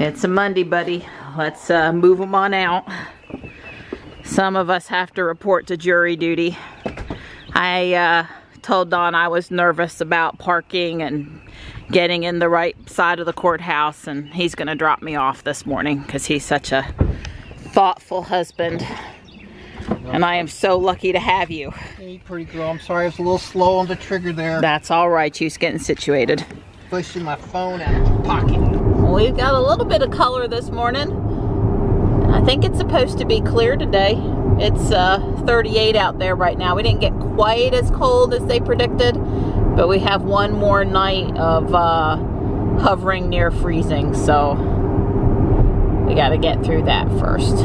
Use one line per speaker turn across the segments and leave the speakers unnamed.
It's a Monday, buddy. Let's move them on out. Some of us have to report to jury duty. I told Don I was nervous about parking and getting in the right side of the courthouse, and he's gonna drop me off this morning because he's such a thoughtful husband. And I am so lucky to have you.
Hey, pretty girl. I'm sorry I was a little slow on the trigger there.
That's all right. You's getting situated.
Pushing my phone out of my pocket.
We've got a little bit of color this morning. I think it's supposed to be clear today. It's 38 out there right now. We didn't get quite as cold as they predicted, but we have one more night of hovering near freezing, so we got to get through that first.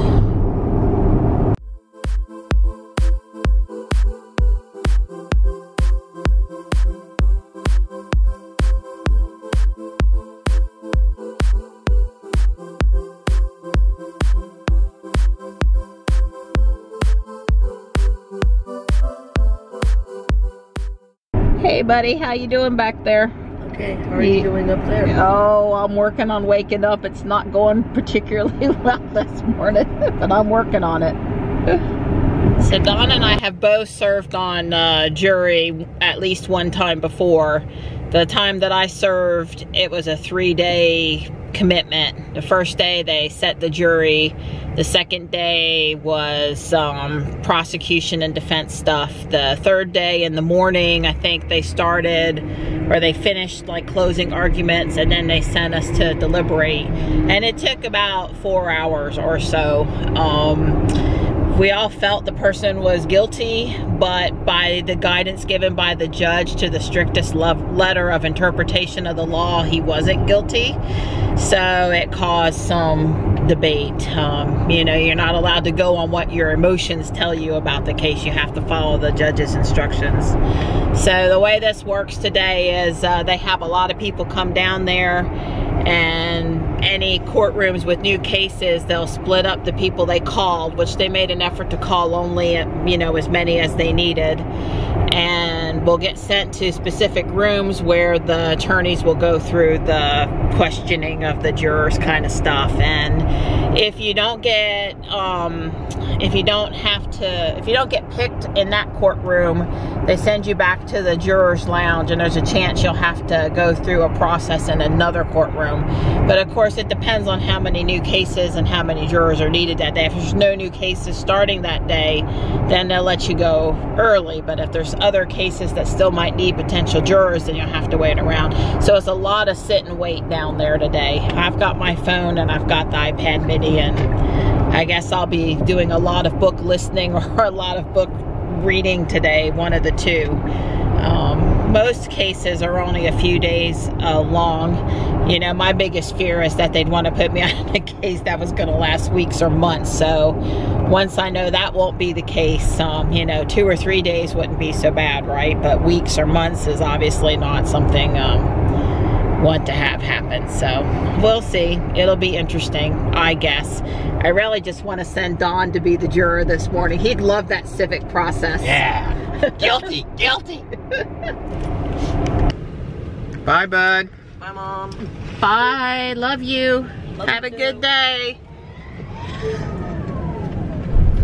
Hey buddy, how you doing back there?
Okay, how are you doing up there?
Oh, I'm working on waking up. It's not going particularly well this morning, but I'm working on it. So Don and I have both served on jury at least one time before. The time that I served, it was a 3-day commitment. The first day they set the jury. The second day was prosecution and defense stuff. The third day in the morning, I think they started, or they finished like closing arguments, and then they sent us to deliberate. And it took about 4 hours or so. We all felt the person was guilty, but by the guidance given by the judge to the strictest letter of interpretation of the law, he wasn't guilty. So it caused some debate. You know, you're not allowed to go on what your emotions tell you about the case. You have to follow the judge's instructions. So the way this works today is they have a lot of people come down there, and any courtrooms with new cases, they'll split up the people they called, which they made an effort to call only, you know, as many as they needed, and we'll get sent to specific rooms where the attorneys will go through the questioning of the jurors kind of stuff. And if you don't get if you don't get picked in that courtroom, they send you back to the jurors lounge, and there's a chance you'll have to go through a process in another courtroom. But of course it depends on how many new cases and how many jurors are needed that day. If there's no new cases starting that day, then they'll let you go early. But if there's other cases that still might need potential jurors, then you'll have to wait around. So it's a lot of sit and wait down there today. I've got my phone and I've got the iPad mini, and I guess I'll be doing a lot of book listening or a lot of book reading today, one of the two. Most cases are only a few days long. You know, my biggest fear is that they'd want to put me on a case that was going to last weeks or months. So once I know that won't be the case, you know, 2 or 3 days wouldn't be so bad, right? But weeks or months is obviously not something want to have happen. So we'll see. It'll be interesting, I guess. I really just want to send Don to be the juror this morning. He'd love that civic process.
Yeah. Guilty, guilty. Bye, bud.
Bye, Mom.
Bye. Love you.
Love
Have
you
a
too.
good day.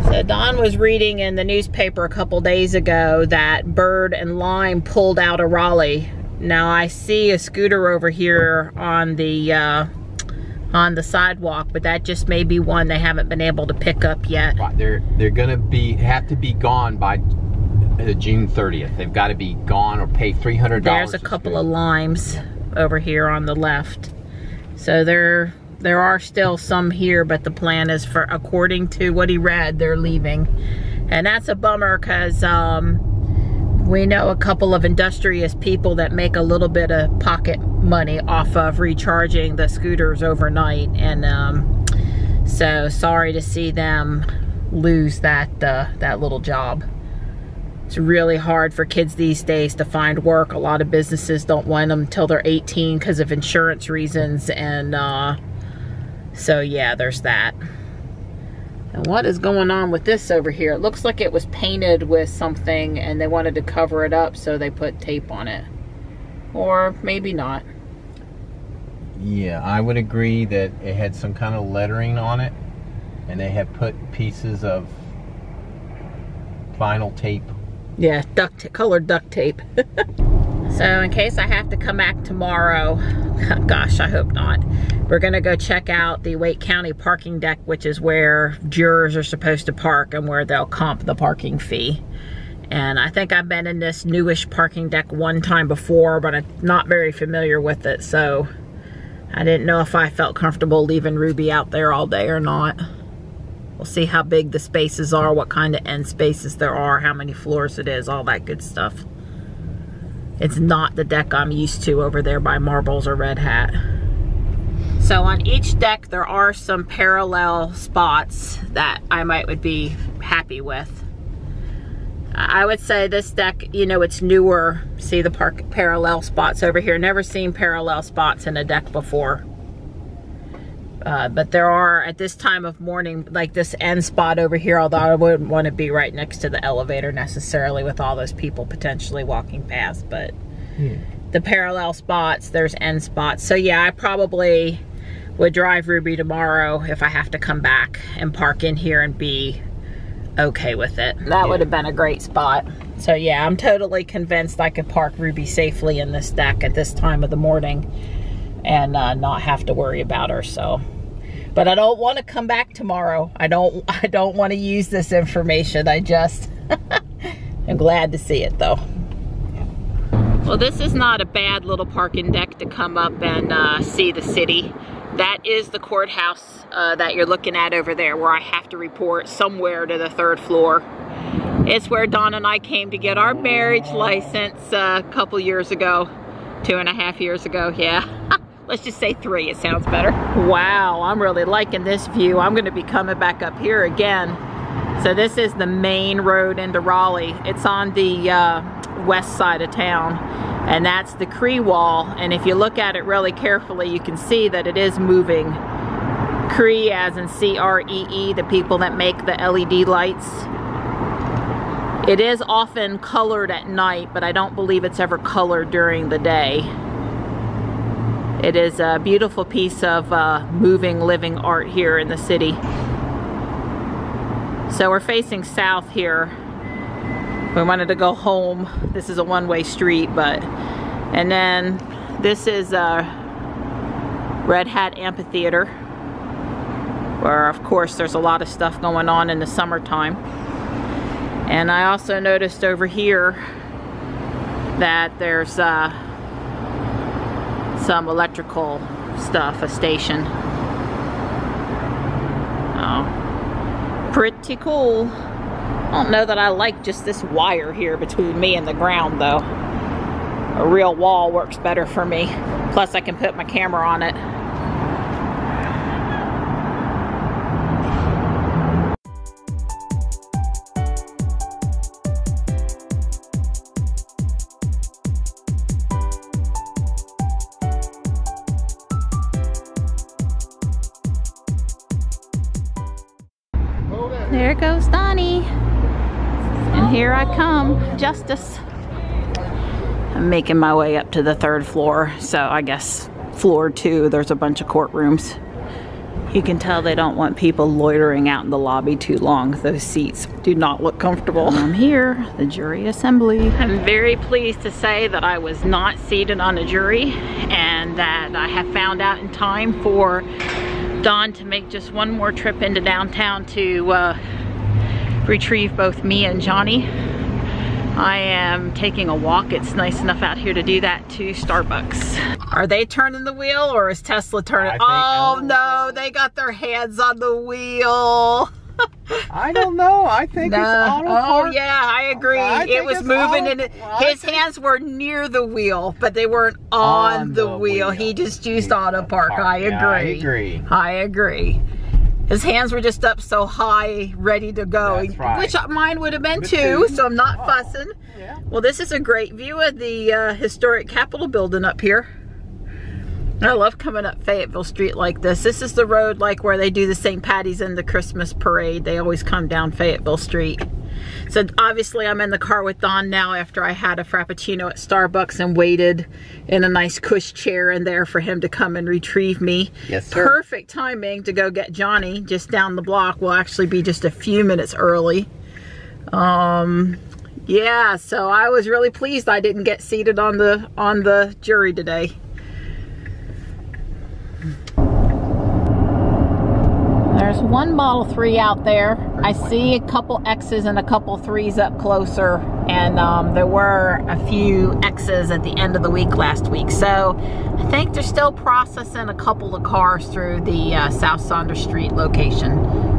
So Don was reading in the newspaper a couple days ago that Bird and Lime pulled out of Raleigh. Now I see a scooter over here on the sidewalk, but that just may be one they haven't been able to pick up yet.
Right, they're gonna have to be gone by June 30th. They've got to be gone or pay $300.
There's a couple of limes over here on the left. So there are still some here, but the plan is for, according to what he read, they're leaving. And that's a bummer because we know a couple of industrious people that make a little bit of pocket money off of recharging the scooters overnight. And so sorry to see them lose that little job. It's really hard for kids these days to find work. A lot of businesses don't want them until they're 18 because of insurance reasons. And so yeah, there's that. And what is going on with this over here? It looks like it was painted with something and they wanted to cover it up, so they put tape on it. Or maybe not.
Yeah, I would agree that it had some kind of lettering on it, and they had put pieces of vinyl tape.
Yeah, colored duct tape. So in case I have to come back tomorrow, gosh, I hope not, we're gonna go check out the Wake County parking deck, which is where jurors are supposed to park and where they'll comp the parking fee. And I think I've been in this newish parking deck one time before, but I'm not very familiar with it, so I didn't know if I felt comfortable leaving Ruby out there all day or not. We'll see how big the spaces are, what kind of end spaces there are, how many floors it is, all that good stuff. It's not the deck I'm used to over there by Marbles or Red Hat. So on each deck there are some parallel spots that I would be happy with. I would say this deck, you know, it's newer. See the parallel spots over here. Never seen parallel spots in a deck before. But there are, at this time of morning, like this end spot over here, although I wouldn't want to be right next to the elevator necessarily with all those people potentially walking past, but the parallel spots, there's end spots. So yeah, I probably would drive Ruby tomorrow if I have to come back and park in here and be okay with it. That would have been a great spot. So yeah, I'm totally convinced I could park Ruby safely in this deck at this time of the morning and not have to worry about her. So, but I don't want to come back tomorrow. I don't want to use this information. I just I'm glad to see it though. Well, this is not a bad little parking deck to come up and see the city. That is the courthouse that you're looking at over there, where I have to report somewhere to the 3rd floor. It's where Dawn and I came to get our marriage license a couple years ago, 2.5 years ago, yeah. Let's just say 3, it sounds better. Wow, I'm really liking this view. I'm gonna be coming back up here again. So this is the main road into Raleigh. It's on the west side of town, and that's the Cree wall. And if you look at it really carefully, you can see that it is moving. Cree as in C-R-E-E, the people that make the LED lights. It is often colored at night, but I don't believe it's ever colored during the day. It is a beautiful piece of moving, living art here in the city. So we're facing south here. We wanted to go home. This is a one-way street, and then this is Red Hat Amphitheater, where of course there's a lot of stuff going on in the summertime. And I also noticed over here that there's some electrical stuff, a station. Oh, pretty cool. I don't know that I like just this wire here between me and the ground though. A real wall works better for me. Plus I can put my camera on it. There goes Donnie. And here I come, Justice. I'm making my way up to the 3rd floor, so I guess floor 2, there's a bunch of courtrooms. You can tell they don't want people loitering out in the lobby too long. Those seats do not look comfortable. I'm here, the jury assembly. I'm very pleased to say that I was not seated on a jury, and that I have found out in time for Dawn to make just one more trip into downtown to retrieve both me and Johnny. I am taking a walk. It's nice enough out here to do that to Starbucks. Are they turning the wheel or is Tesla turning? Oh no, they got their hands on the wheel.
I don't know. I think it's auto park.
Oh yeah, I agree. It was moving and his hands were near the wheel, but they weren't on the wheel. He just used auto park. I agree. I agree. His hands were just up so high, ready to go. That's right. Which mine would have been too, so I'm not fussing. Yeah. Well, this is a great view of the historic Capitol building up here. I love coming up Fayetteville Street like this. This is the road like where they do the St. Patty's and the Christmas parade. They always come down Fayetteville Street. So obviously I'm in the car with Don now after I had a Frappuccino at Starbucks and waited in a nice cush chair in there for him to come and retrieve me.
Yes, sir.
Perfect timing to go get Johnny just down the block. We'll actually be just a few minutes early. Yeah, so I was really pleased I didn't get seated on the jury today. There's one Model 3 out there. I see a couple X's and a couple 3s up closer, and there were a few X's at the end of the week last week. So I think they're still processing a couple of cars through the South Saunders Street location.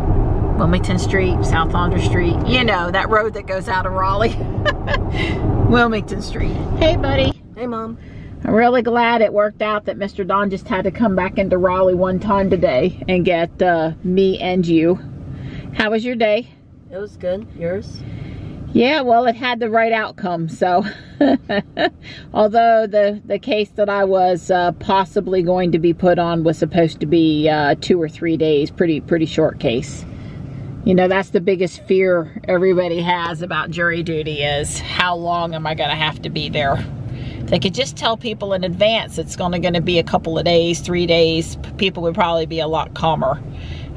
Wilmington Street, South Saunders Street. You know, that road that goes out of Raleigh. Wilmington Street. Hey, buddy.
Hey, Mom.
I'm really glad it worked out that Mr. Don just had to come back into Raleigh one time today and get me and you. How was your day?
It was good. Yours?
Yeah, well, it had the right outcome, so. Although the case that I was possibly going to be put on was supposed to be 2 or 3 days, pretty short case. You know, that's the biggest fear everybody has about jury duty is how long am I going to have to be there? If they could just tell people in advance it's going to be a couple of days, 3 days, people would probably be a lot calmer.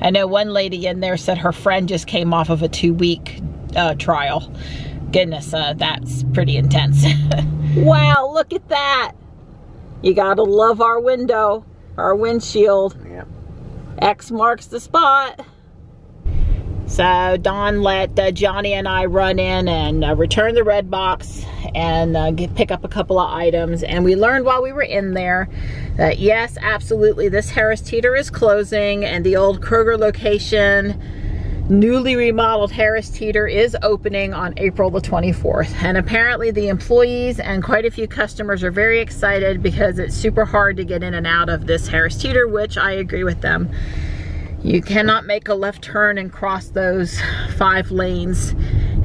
I know one lady in there said her friend just came off of a 2-week trial. Goodness, that's pretty intense. Wow, look at that. You gotta love our window, our windshield.
Yeah.
X marks the spot. So Don let Johnny and I run in and return the red box and pick up a couple of items. And we learned while we were in there that yes, absolutely, this Harris Teeter is closing, and the old Kroger location, newly remodeled Harris Teeter, is opening on April the 24th. And apparently the employees and quite a few customers are very excited because it's super hard to get in and out of this Harris Teeter, which I agree with them. You cannot make a left turn and cross those 5 lanes,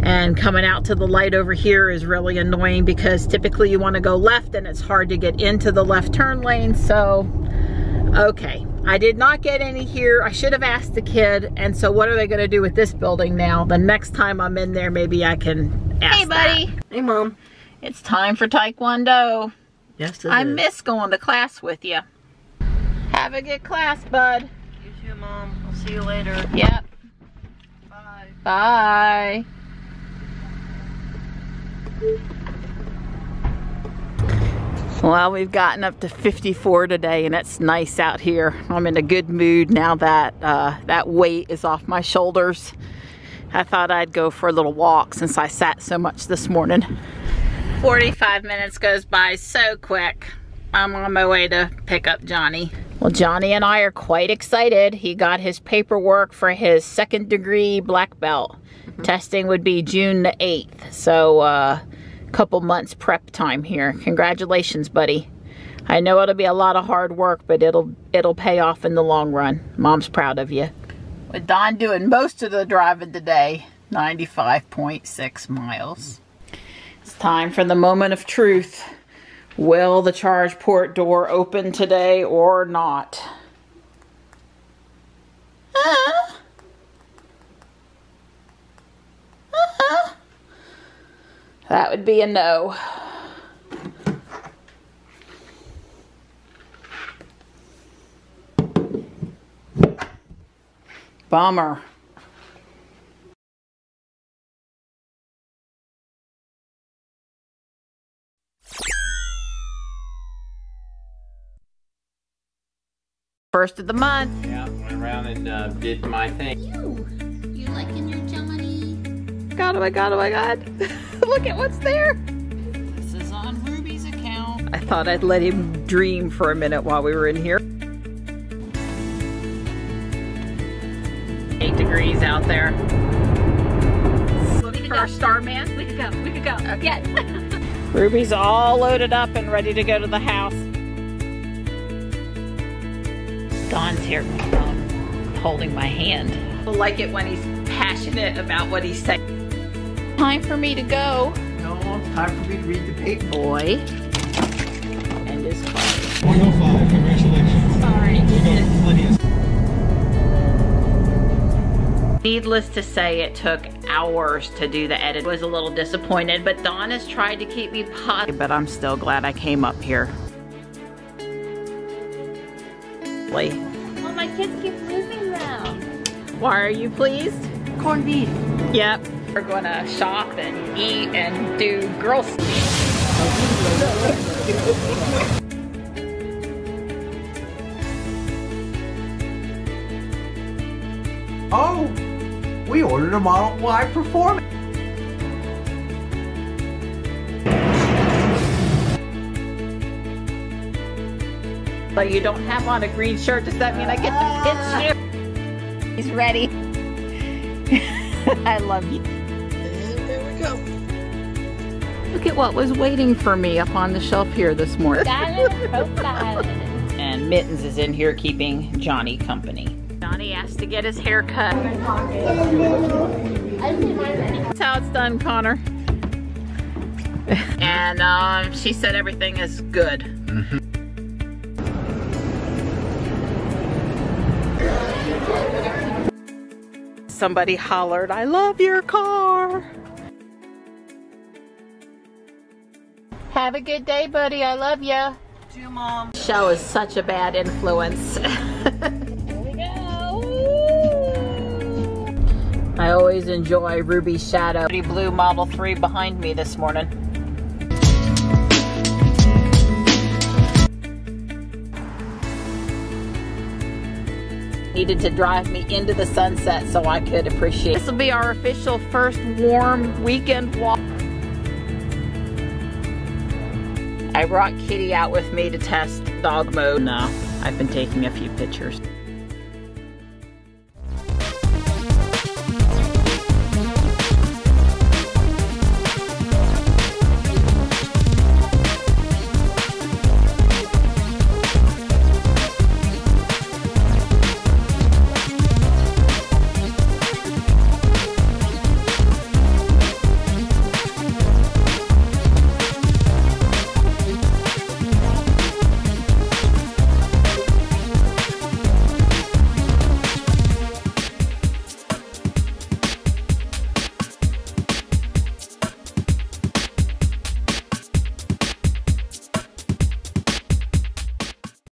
and coming out to the light over here is really annoying because typically you want to go left and it's hard to get into the left turn lane. So okay, I did not get any here. I should have asked the kid. And so what are they going to do with this building now? The next time I'm in there, maybe I can ask. Hey buddy.
That. Hey Mom.
It's time for Taekwondo.
Yes, it
I
is.
miss going to class with you. Have a good class, bud.
You too, Mom. I'll see you later.
Yep.
Bye.
Bye. Well, we've gotten up to 54 today, and it's nice out here. I'm in a good mood now that that weight is off my shoulders. I thought I'd go for a little walk since I sat so much this morning. 45 minutes goes by so quick. I'm on my way to pick up Johnny. Well, Johnny and I are quite excited. He got his paperwork for his 2nd degree black belt. Testing would be June the 8th. So, couple months prep time here. Congratulations, buddy. I know it'll be a lot of hard work, but it'll pay off in the long run. Mom's proud of you. With Don doing most of the driving today, 95.6 miles. It's time for the moment of truth. Will the charge port door open today or not? That would be a no. Bummer. First of the month.
Yeah, went around and did my thing.
You liking your Johnny? God, oh my God, oh my God. Look at what's there. This is on Ruby's account. I thought I'd let him dream for a minute while we were in here. 8 degrees out there. Look for our Starman.
We could go. We could go.
Okay.
Yes.
Ruby's all loaded up and ready to go to the house. Don's here holding my hand. I like it when he's passionate about what he's saying. Time for me to go.
No, it's time for me to read the paper.
Boy. And his car.
105, congratulations.
Sorry.
We got plenty of.
Needless to say, it took hours to do the edit. I was a little disappointed, but Dawn has tried to keep me positive, but I'm still glad I came up here.
Well, my kids keep losing them.
Why are you pleased?
Corned beef.
Yep. We're gonna shop and eat and do girl stuff.
Oh, we ordered a Model Y Performance.
But you don't have on a green shirt. Does that mean I get to pinch you? He's ready. I love you.
And there we go.
Look at what was waiting for me up on the shelf here this morning. And Mittens is in here keeping Johnny company. Johnny has to get his hair cut. That's how it's done, Connor. And she said everything is good. Somebody hollered, "I love your car." Have a good day, buddy. I love you.
To Mom.
Show is such a bad influence.
Here we go.
I always enjoy Ruby's shadow. Pretty blue Model 3 behind me this morning. Needed to drive me into the sunset so I could appreciate. This will be our official first warm weekend walk. I brought Kitty out with me to test dog mode. No, I've been taking a few pictures.